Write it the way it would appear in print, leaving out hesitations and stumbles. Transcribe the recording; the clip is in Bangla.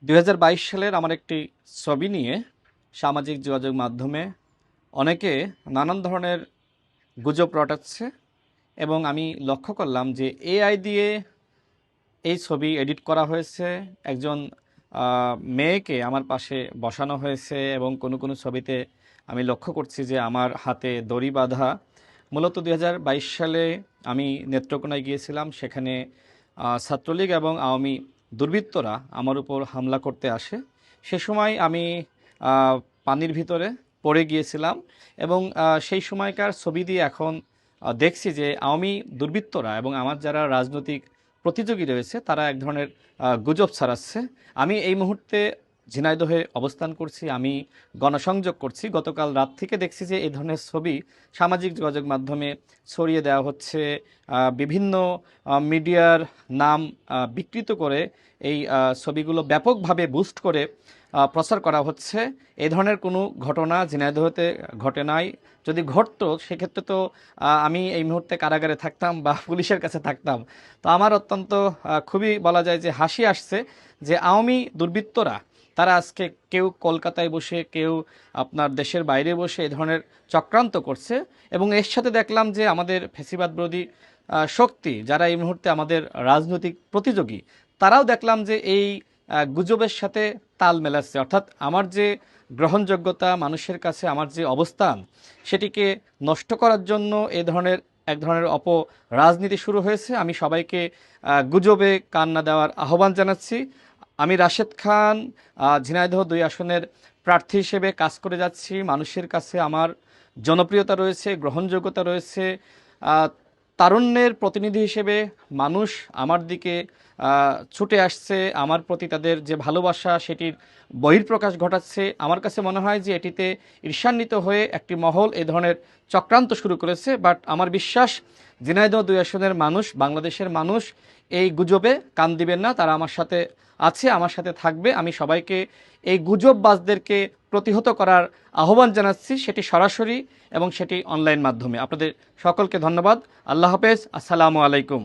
২০২২ সালের আমার একটি ছবি নিয়ে সামাজিক যোগাযোগ মাধ্যমে অনেকে নানান ধরনের গুজব রটাচ্ছে এবং আমি লক্ষ্য করলাম যে এআই দিয়ে এই ছবি এডিট করা হয়েছে। একজন মেয়েকে আমার পাশে বসানো হয়েছে এবং কোনো কোনো ছবিতে আমি লক্ষ্য করছি যে আমার হাতে দড়ি বাঁধা। মূলত ২০২২ সালে আমি নেত্রকোনায় গিয়েছিলাম। সেখানে ছাত্রলীগ এবং আওয়ামী দুর্বৃত্তরা আমার উপর হামলা করতে আসে। সে সময় আমি পানির ভিতরে পড়ে গিয়েছিলাম এবং সেই সময়কার ছবি দিয়ে এখন দেখছি যে আওয়ামী দুর্বৃত্তরা এবং আমার যারা রাজনৈতিক প্রতিযোগী রয়েছে তারা এক ধরনের গুজব ছড়াচ্ছে। আমি এই মুহূর্তে ঝিনাইদহে অবস্থান করছি, আমি গণসংযোগ করছি। গতকাল রাত থেকে দেখছি যে এই ধরনের ছবি সামাজিক যোগাযোগ মাধ্যমে ছড়িয়ে দেওয়া হচ্ছে। বিভিন্ন মিডিয়ার নাম বিকৃত করে এই ছবিগুলো ব্যাপকভাবে বুস্ট করে প্রচার করা হচ্ছে। এই ধরনের কোনো ঘটনা ঝিনাইদহতে ঘটে নাই। যদি ঘটতো সেক্ষেত্রে তো আমি এই মুহূর্তে কারাগারে থাকতাম বা পুলিশের কাছে থাকতাম। তো আমার অত্যন্ত খুবই বলা যায় যে হাসি আসছে যে আওয়ামী দুর্বৃত্তরা তারা আজকে কেউ কলকাতায় বসে, কেউ আপনার দেশের বাইরে বসে এই ধরনের চক্রান্ত করছে। এবং এর সাথে দেখলাম যে আমাদের ফ্যাসিবাদ বিরোধী শক্তি যারা এই মুহূর্তে আমাদের রাজনৈতিক প্রতিযোগী, তারাও দেখলাম যে এই গুজবের সাথে তাল মেলাচ্ছে। অর্থাৎ আমার যে গ্রহণযোগ্যতা, মানুষের কাছে আমার যে অবস্থান, সেটিকে নষ্ট করার জন্য এক ধরনের রাজনীতি শুরু হয়েছে। আমি সবাইকে গুজবে কান না দেওয়ার আহ্বান জানাচ্ছি। আমি রাশেদ খান, ঝিনাইদহ ২ আসনের প্রার্থী হিসেবে কাজ করে যাচ্ছি। মানুষের কাছে আমার জনপ্রিয়তা রয়েছে, গ্রহণযোগ্যতা রয়েছে। তারুণ্যের প্রতিনিধি হিসেবে মানুষ আমার দিকে ছুটে আসছে। আমার প্রতি তাদের যে ভালোবাসা সেটির বহিঃপ্রকাশ ঘটাচ্ছে। আমার কাছে মনে হয় যে এটিতে ঈর্ষান্বিত হয়ে একটি মহল এ ধরনের চক্রান্ত শুরু করেছে। বাট আমার বিশ্বাস ঝিনাইদহ ২ আসনের মানুষ, বাংলাদেশের মানুষ এই গুজবে কান দিবেন না। তারা আমার সাথে আছে, আমার সাথে থাকবে। আমি সবাইকে এই গুজববাজদেরকে প্রতিহত করার আহ্বান জানাচ্ছি, সেটি সরাসরি এবং সেটি অনলাইন মাধ্যমে। আপনাদের সকলকে ধন্যবাদ। আল্লাহ হাফেজ। আসসালামু আলাইকুম।